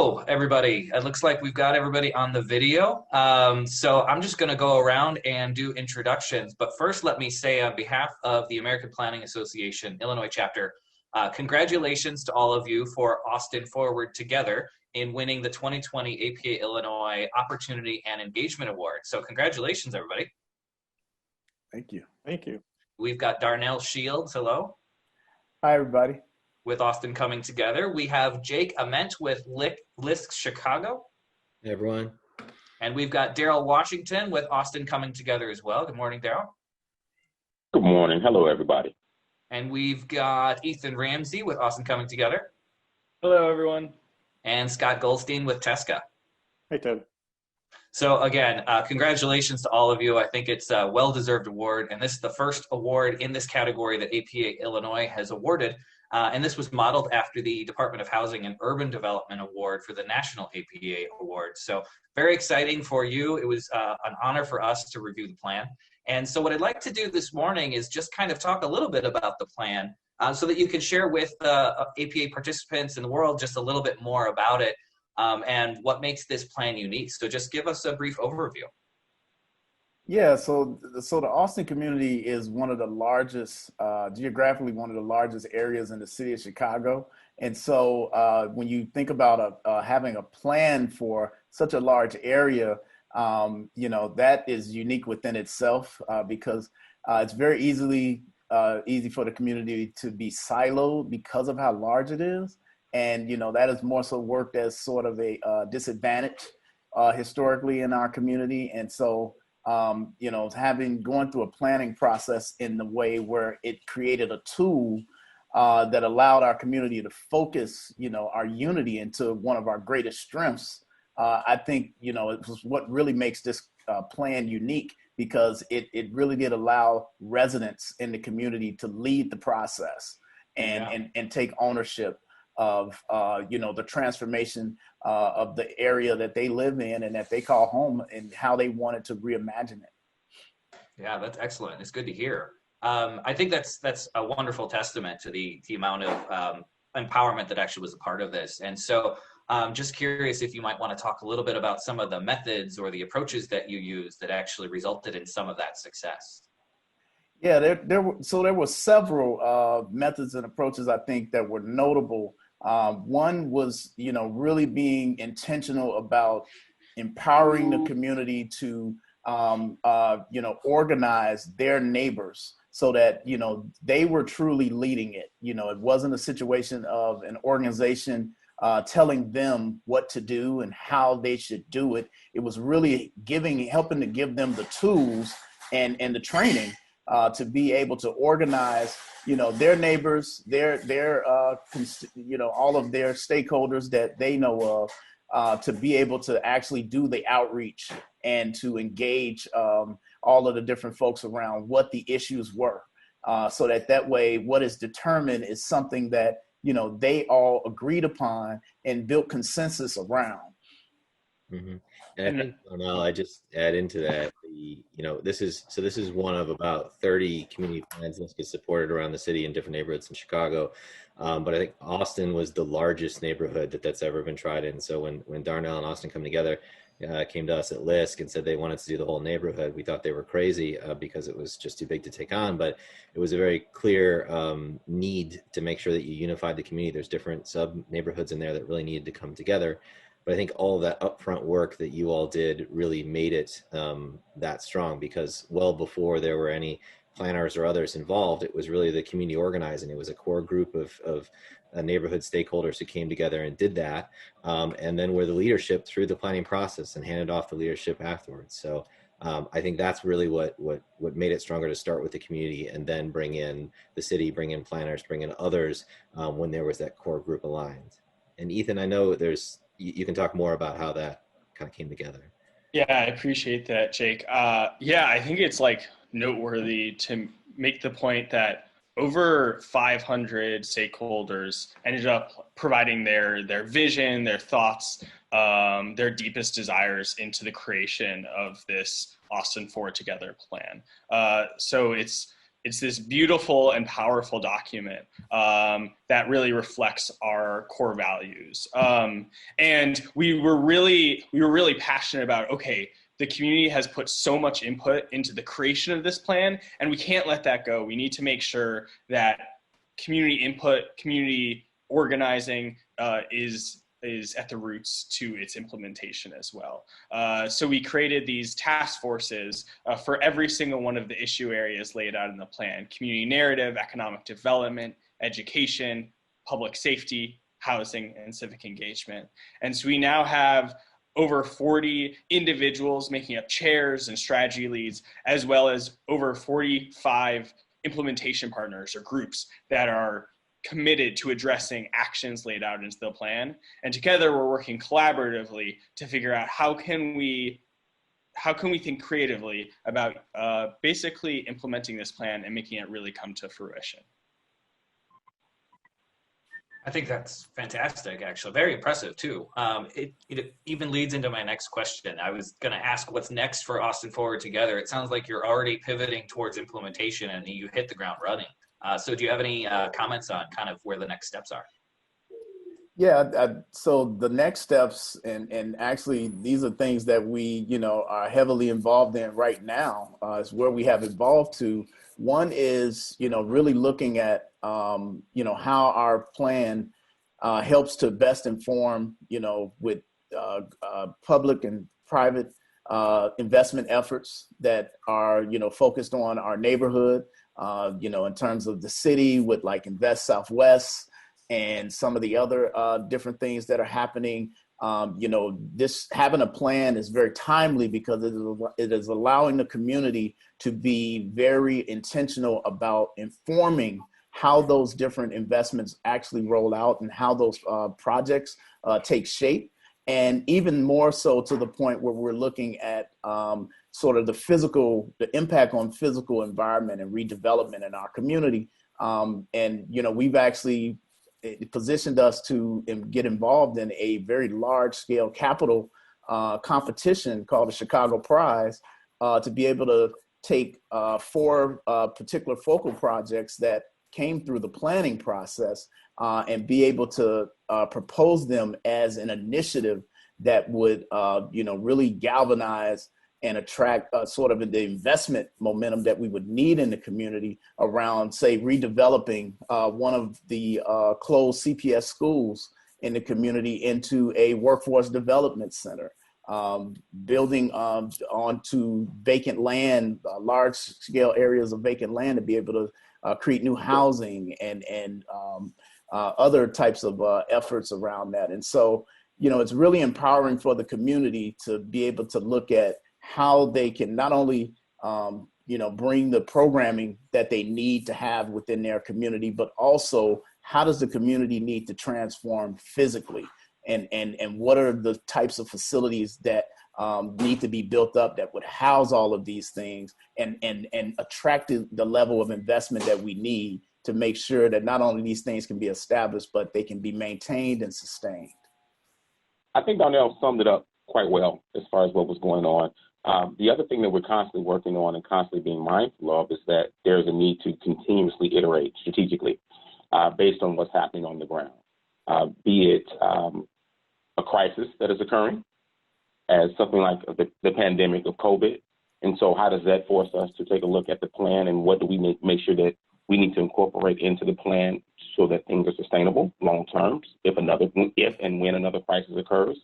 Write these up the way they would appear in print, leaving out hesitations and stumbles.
Hello, everybody. It looks like we've got everybody on the video. So I'm just going to go around and do introductions. But first, let me say on behalf of the American Planning Association, Illinois chapter, congratulations to all of you for Austin Forward Together in winning the 2020 APA Illinois Opportunity and Engagement Award. So congratulations, everybody. Thank you. Thank you. We've got Darnell Shields. Hello. Hi, everybody. With Austin Coming Together. We have Jake Ament with LISC Chicago. Hey, everyone. And we've got Daryl Washington with Austin Coming Together as well. Good morning, Daryl. Good morning. Hello, everybody. And we've got Ethan Ramsey with Austin Coming Together. Hello, everyone. And Scott Goldstein with Teska. Hey, Ted. So again, congratulations to all of you. I think it's a well-deserved award. And this is the first award in this category that APA Illinois has awarded. And this was modeled after the Department of Housing and Urban Development Award for the National APA Award. So very exciting for you. It was an honor for us to review the plan. And so what I'd like to do this morning is just kind of talk a little bit about the plan so that you can share with APA participants in the world just a little bit more about it and what makes this plan unique. So just give us a brief overview. Yeah, so the Austin community is one of the largest, geographically one of the largest areas in the city of Chicago. And so when you think about having a plan for such a large area, that is unique within itself because it's very easy for the community to be siloed because of how large it is. And, that has more so worked as sort of a disadvantage historically in our community. And so going through a planning process in the way where it created a tool that allowed our community to focus, our unity into one of our greatest strengths. I think, it was what really makes this plan unique because it really did allow residents in the community to lead the process and take ownership of, the transformation of the area that they live in and that they call home and how they wanted to reimagine it. Yeah, that's excellent. It's good to hear. I think that's a wonderful testament to the amount of empowerment that actually was a part of this. And so just curious if you might want to talk a little bit about some of the methods or the approaches that you used that actually resulted in some of that success. Yeah, there were several methods and approaches I think that were notable. One was, really being intentional about empowering the community to, organize their neighbors so that, they were truly leading it. It wasn't a situation of an organization telling them what to do and how they should do it. It was really helping to give them the tools and the training to be able to organize, their neighbors, their all of their stakeholders that they know of, to be able to actually do the outreach and to engage all of the different folks around what the issues were, so that way what is determined is something that, they all agreed upon and built consensus around. Mm-hmm. And I think, I just add into that, this is one of about 30 community plans that get supported around the city in different neighborhoods in Chicago. But I think Austin was the largest neighborhood that's ever been tried in. So when Darnell and Austin come together, came to us at LISC and said they wanted to do the whole neighborhood, we thought they were crazy because it was just too big to take on. But it was a very clear need to make sure that you unified the community. There's different sub neighborhoods in there that really needed to come together. But I think all of that upfront work that you all did really made it that strong, because well before there were any planners or others involved, it was really the community organizing. It was a core group of neighborhood stakeholders who came together and did that, and then were the leadership through the planning process and handed off the leadership afterwards. So I think that's really what made it stronger, to start with the community and then bring in the city, bring in planners, bring in others when there was that core group aligned. And Ethan, I know you can talk more about how that kind of came together. Yeah, I appreciate that, Jake. I think it's noteworthy to make the point that over 500 stakeholders ended up providing their vision, their thoughts, their deepest desires into the creation of this Austin Forward Together plan. So it's it's this beautiful and powerful document that really reflects our core values. And we were really passionate about, okay, the community has put so much input into the creation of this plan, and we can't let that go. We need to make sure that community input, community organizing is at the roots to its implementation as well. So we created these task forces for every single one of the issue areas laid out in the plan: community narrative, economic development, education, public safety, housing, and civic engagement. And so we now have over 40 individuals making up chairs and strategy leads, as well as over 45 implementation partners or groups that are committed to addressing actions laid out into the plan. And together we're working collaboratively to figure out how can we think creatively about basically implementing this plan and making it really come to fruition. I think that's fantastic, actually. Very impressive, too. It even leads into my next question. I was going to ask what's next for Austin Forward Together. It sounds like you're already pivoting towards implementation and you hit the ground running. So do you have any comments on kind of where the next steps are? Yeah, so the next steps, and actually these are things that we, are heavily involved in right now, is where we have evolved to. One is, really looking at, how our plan helps to best inform, with public and private investment efforts that are, focused on our neighborhood, in terms of the city with like Invest Southwest and some of the other different things that are happening. This having a plan is very timely because it is allowing the community to be very intentional about informing how those different investments actually roll out and how those projects take shape. And even more so to the point where we're looking at sort of the impact on physical environment and redevelopment in our community. We've actually positioned us to get involved in a very large scale capital competition called the Chicago Prize to be able to take 4 particular focal projects that came through the planning process and be able to propose them as an initiative that would, really galvanize and attract sort of the investment momentum that we would need in the community around, say, redeveloping one of the closed CPS schools in the community into a workforce development center, building onto vacant land, large scale areas of vacant land to be able to create new housing and other types of efforts around that. And so, it's really empowering for the community to be able to look at how they can not only, bring the programming that they need to have within their community, but also how does the community need to transform physically? And what are the types of facilities that need to be built up that would house all of these things and attract the level of investment that we need to make sure that not only these things can be established, but they can be maintained and sustained. I think Darnell summed it up quite well as far as what was going on. The other thing that we're constantly working on and constantly being mindful of is that there's a need to continuously iterate strategically based on what's happening on the ground, be it a crisis that is occurring as something like the pandemic of COVID. And so how does that force us to take a look at the plan and what do we make sure that we need to incorporate into the plan so that things are sustainable long term if and when another crisis occurs?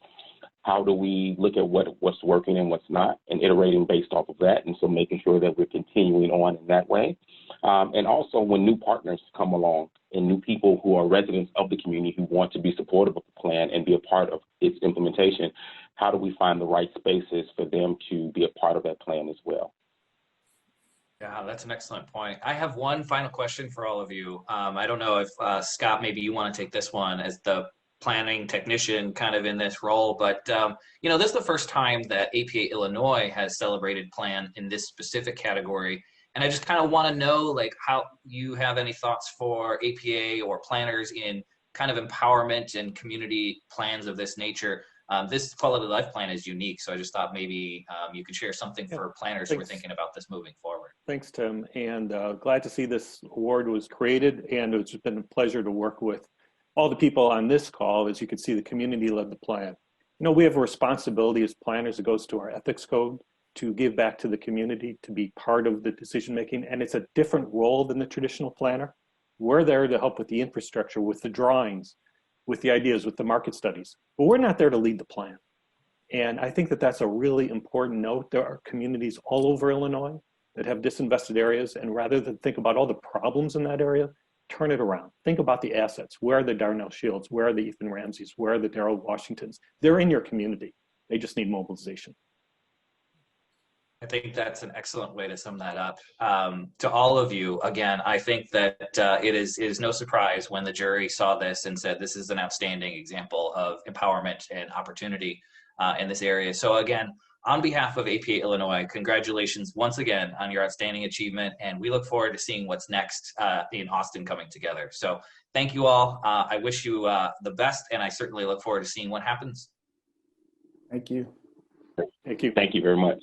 How do we look at what's working and what's not and iterating based off of that? And so making sure that we're continuing on in that way. And also when new partners come along and new people who are residents of the community who want to be supportive of the plan and be a part of its implementation, how do we find the right spaces for them to be a part of that plan as well? Yeah, that's an excellent point. I have one final question for all of you. I don't know if Scott, maybe you want to take this one as the planning technician kind of in this role, but this is the first time that APA Illinois has celebrated plan in this specific category. And I just kind of want to know like how you have any thoughts for APA or planners in kind of empowerment and community plans of this nature. This quality of life plan is unique, so I just thought maybe you could share something for planners who are thinking about this moving forward. Thanks, Tim, and glad to see this award was created, and it's been a pleasure to work with all the people on this call. As you can see, the community led the plan. You know, we have a responsibility as planners that goes to our ethics code to give back to the community, to be part of the decision making, and it's a different role than the traditional planner. We're there to help with the infrastructure, with the drawings, with the ideas, with the market studies, but we're not there to lead the plan. And I think that that's a really important note. There are communities all over Illinois that have disinvested areas, and rather than think about all the problems in that area, turn it around. Think about the assets. Where are the Darnell Shields? Where are the Ethan Ramseys? Where are the Darrell Washingtons? They're in your community. They just need mobilization. I think that's an excellent way to sum that up. To all of you, again, I think that it is no surprise when the jury saw this and said, this is an outstanding example of empowerment and opportunity in this area. So again, on behalf of APA Illinois, congratulations once again on your outstanding achievement, and we look forward to seeing what's next in Austin coming together. So thank you all. I wish you the best, and I certainly look forward to seeing what happens. Thank you. Thank you. Thank you very much.